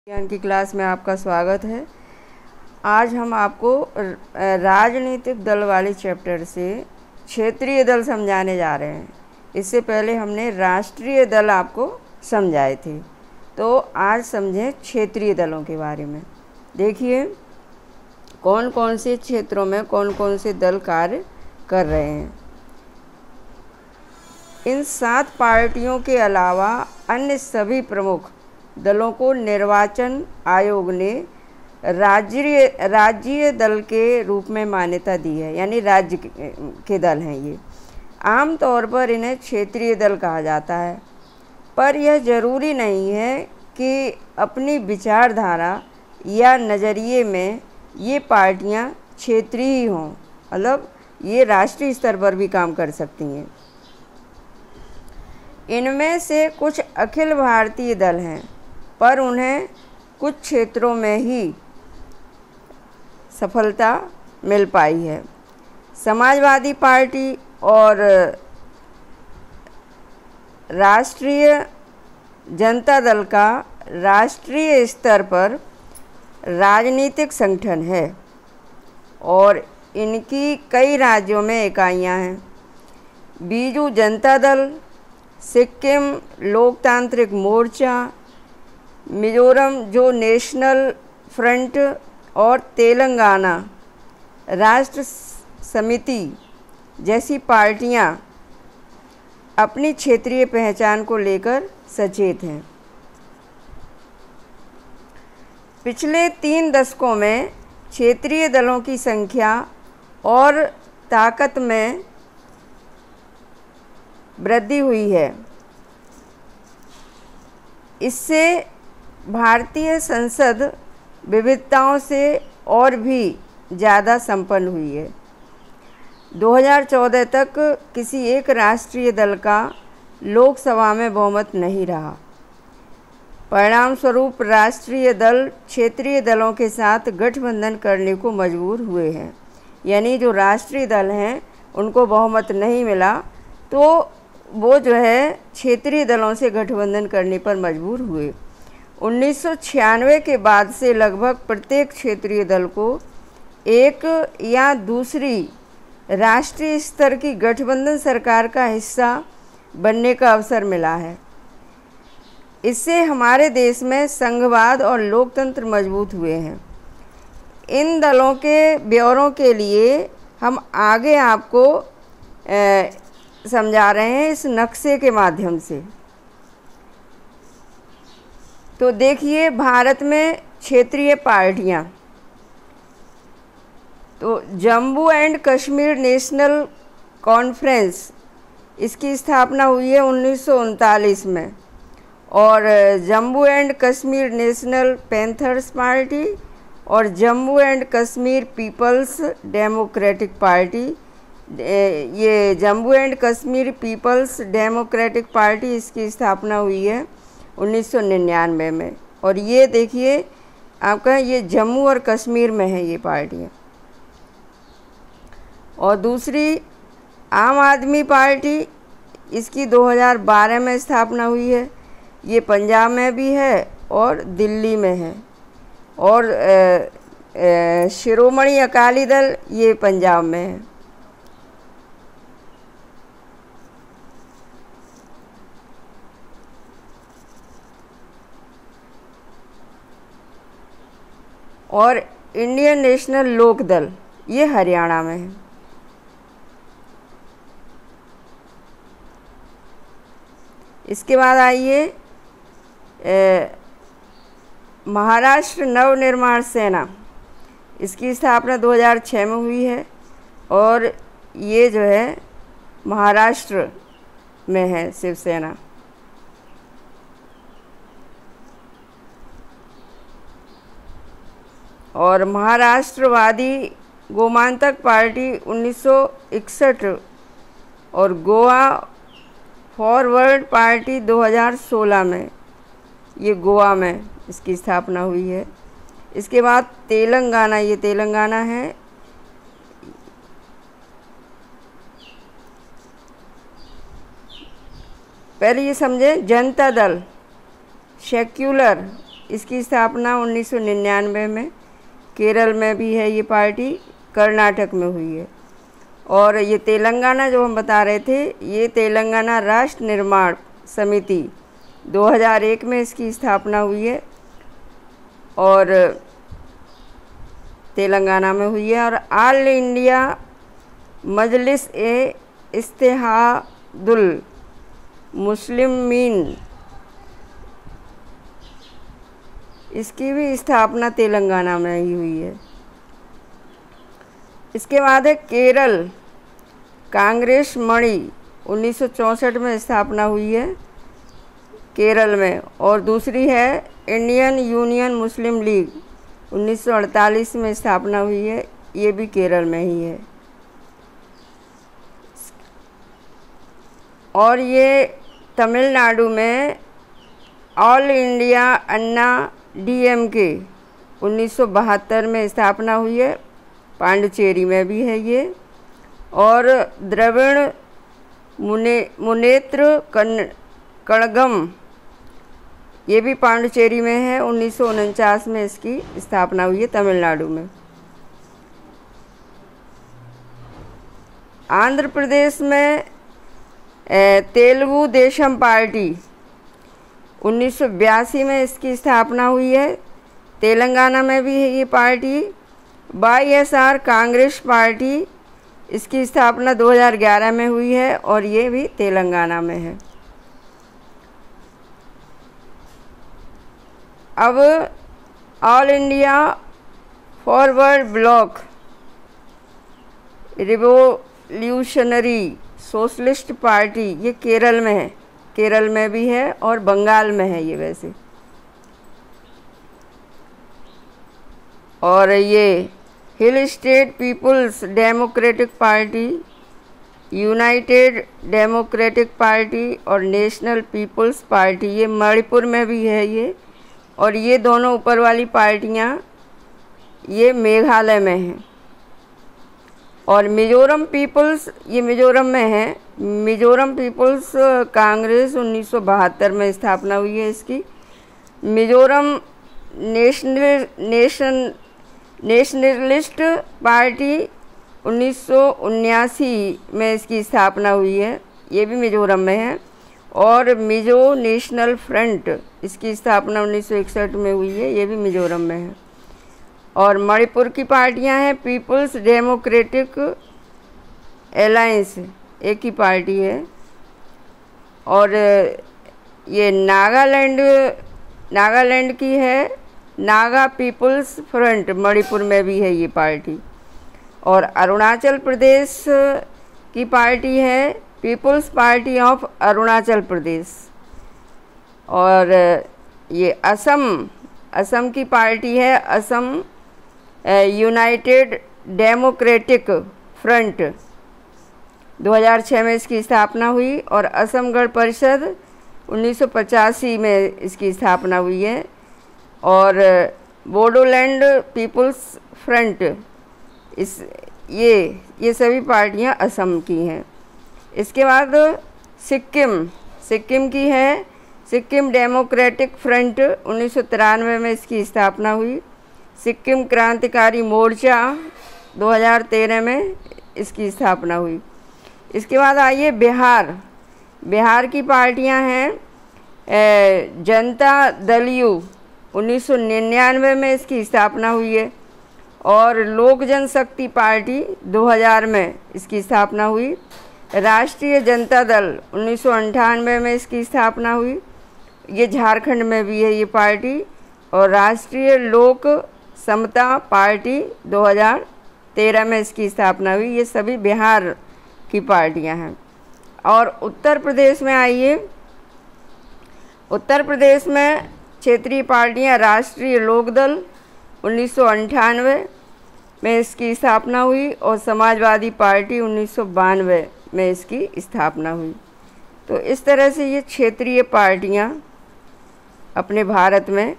ज्ञान की क्लास में आपका स्वागत है। आज हम आपको राजनीतिक दल वाले चैप्टर से क्षेत्रीय दल समझाने जा रहे हैं। इससे पहले हमने राष्ट्रीय दल आपको समझाए थे, तो आज समझें क्षेत्रीय दलों के बारे में। देखिए कौन कौन से क्षेत्रों में कौन कौन से दल कार्य कर रहे हैं। इन 7 पार्टियों के अलावा अन्य सभी प्रमुख दलों को निर्वाचन आयोग ने राज्यीय दल के रूप में मान्यता दी है, यानी राज्य के दल हैं ये। आम तौर पर इन्हें क्षेत्रीय दल कहा जाता है, पर यह ज़रूरी नहीं है कि अपनी विचारधारा या नज़रिए में ये पार्टियां क्षेत्रीय ही हों, मतलब ये राष्ट्रीय स्तर पर भी काम कर सकती हैं। इनमें से कुछ अखिल भारतीय दल हैं, पर उन्हें कुछ क्षेत्रों में ही सफलता मिल पाई है। समाजवादी पार्टी और राष्ट्रीय जनता दल का राष्ट्रीय स्तर पर राजनीतिक संगठन है और इनकी कई राज्यों में इकाइयां हैं। बीजू जनता दल, सिक्किम लोकतांत्रिक मोर्चा, मिजोरम जो नेशनल फ्रंट और तेलंगाना राष्ट्र समिति जैसी पार्टियां अपनी क्षेत्रीय पहचान को लेकर सचेत हैं। पिछले 3 दशकों में क्षेत्रीय दलों की संख्या और ताकत में वृद्धि हुई है। इससे भारतीय संसद विविधताओं से और भी ज़्यादा संपन्न हुई है। 2014 तक किसी एक राष्ट्रीय दल का लोकसभा में बहुमत नहीं रहा। परिणाम स्वरूप राष्ट्रीय दल क्षेत्रीय दलों के साथ गठबंधन करने को मजबूर हुए हैं, यानी जो राष्ट्रीय दल हैं उनको बहुमत नहीं मिला तो वो जो है क्षेत्रीय दलों से गठबंधन करने पर मजबूर हुए। 1996 के बाद से लगभग प्रत्येक क्षेत्रीय दल को एक या दूसरी राष्ट्रीय स्तर की गठबंधन सरकार का हिस्सा बनने का अवसर मिला है। इससे हमारे देश में संघवाद और लोकतंत्र मजबूत हुए हैं। इन दलों के ब्यौरों के लिए हम आगे आपको समझा रहे हैं इस नक्शे के माध्यम से। तो देखिए भारत में क्षेत्रीय पार्टियां, तो Jammu and Kashmir National Conference इसकी स्थापना हुई है 1939 में, और Jammu and Kashmir National Panthers Party और Jammu and Kashmir Peoples Democratic Party, ये Jammu and Kashmir Peoples Democratic Party इसकी स्थापना हुई है 1999 में। और ये देखिए आपका ये जम्मू और कश्मीर में है ये पार्टियाँ। और दूसरी आम आदमी पार्टी, इसकी 2012 में स्थापना हुई है। ये पंजाब में भी है और दिल्ली में है। और शिरोमणि अकाली दल ये पंजाब में है। और इंडियन नेशनल लोक दल ये हरियाणा में है। इसके बाद आइए महाराष्ट्र नवनिर्माण सेना, इसकी स्थापना 2006 में हुई है और ये जो है महाराष्ट्र में है शिवसेना। और महाराष्ट्रवादी गोमांतक पार्टी 1961 और गोवा फॉरवर्ड पार्टी 2016 में, ये गोवा में इसकी स्थापना हुई है। इसके बाद तेलंगाना, ये तेलंगाना है। पहले ये समझें जनता दल सेक्युलर इसकी स्थापना 1999 में केरल में भी है ये पार्टी, कर्नाटक में हुई है। और ये तेलंगाना जो हम बता रहे थे, ये तेलंगाना राष्ट्र निर्माण समिति 2001 में इसकी स्थापना हुई है और तेलंगाना में हुई है। और ऑल इंडिया मजलिस ए इत्तेहादुल मुस्लिमीन, इसकी भी स्थापना तेलंगाना में ही हुई है। इसके बाद है केरल कांग्रेस मणि, 1964 में स्थापना हुई है केरल में। और दूसरी है इंडियन यूनियन मुस्लिम लीग, 1948 में स्थापना हुई है, ये भी केरल में ही है। और ये तमिलनाडु में ऑल इंडिया अन्ना डीएमके 1972 में स्थापना हुई है, पांडिचेरी में भी है ये। और द्रविड़ मुनेत्र कड़गम, ये भी पांडिचेरी में है, 1949 में इसकी स्थापना हुई है तमिलनाडु में। आंध्र प्रदेश में तेलुगु देशम पार्टी 1982 में इसकी स्थापना हुई है। तेलंगाना में भी है ये पार्टी। वाईएसआर कांग्रेस पार्टी, इसकी स्थापना 2011 में हुई है और ये भी तेलंगाना में है। अब all India forward block revolutionary socialist party, ये केरल में है, केरल में भी है और बंगाल में है ये वैसे। और ये hill state people's democratic party, united democratic party और नेशनल पीपुल्स पार्टी, ये मणिपुर में भी है ये। और ये दोनों ऊपर वाली पार्टियां ये मेघालय में हैं। और मिजोरम पीपुल्स, ये मिजोरम में है। मिजोरम पीपुल्स कांग्रेस 1972 में स्थापना हुई है इसकी। मिजोरम नेशनलिस्ट पार्टी 1979 में इसकी स्थापना हुई है, ये भी मिजोरम में है। और मिजो नेशनल फ्रंट, इसकी स्थापना 1961 में हुई है, ये भी मिजोरम में है। और मणिपुर की पार्टियां हैं पीपुल्स डेमोक्रेटिक अलायंस, एक ही पार्टी है। और ये नागालैंड की है नागा पीपुल्स फ्रंट, मणिपुर में भी है ये पार्टी। और अरुणाचल प्रदेश की पार्टी है people's party of Arunachal Pradesh. और ये असम की पार्टी है असम यूनाइटेड डेमोक्रेटिक फ्रंट, 2006 में इसकी स्थापना हुई। और असम गण परिषद 1985 में इसकी स्थापना हुई है। और बोडोलैंड पीपुल्स फ्रंट, ये सभी पार्टियां असम की हैं। इसके बाद सिक्किम की है सिक्किम डेमोक्रेटिक फ्रंट, 1993 में इसकी स्थापना हुई। सिक्किम क्रांतिकारी मोर्चा 2013 में इसकी स्थापना हुई। इसके बाद आइए बिहार की पार्टियां हैं जनता दल यू, 1999 में इसकी स्थापना हुई है। और लोक जनशक्ति पार्टी 2000 में इसकी स्थापना हुई। राष्ट्रीय जनता दल 1998 में इसकी स्थापना हुई, ये झारखंड में भी है ये पार्टी। और राष्ट्रीय लोक समता पार्टी 2013 में इसकी स्थापना हुई। ये सभी बिहार की पार्टियां हैं। और उत्तर प्रदेश में आइए, उत्तर प्रदेश में क्षेत्रीय पार्टियां राष्ट्रीय लोकदल 1998 में इसकी स्थापना हुई और समाजवादी पार्टी 1992 में इसकी स्थापना हुई। तो इस तरह से ये क्षेत्रीय पार्टियां अपने भारत में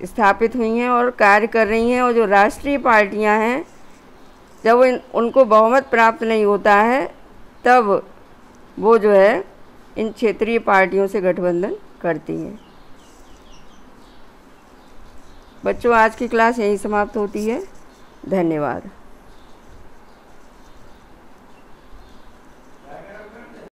स्थापित हुई हैं और कार्य कर रही हैं। और जो राष्ट्रीय पार्टियां हैं, जब उनको बहुमत प्राप्त नहीं होता है तब वो जो है इन क्षेत्रीय पार्टियों से गठबंधन करती हैं। बच्चों, आज की क्लास यहीं समाप्त होती है। धन्यवाद।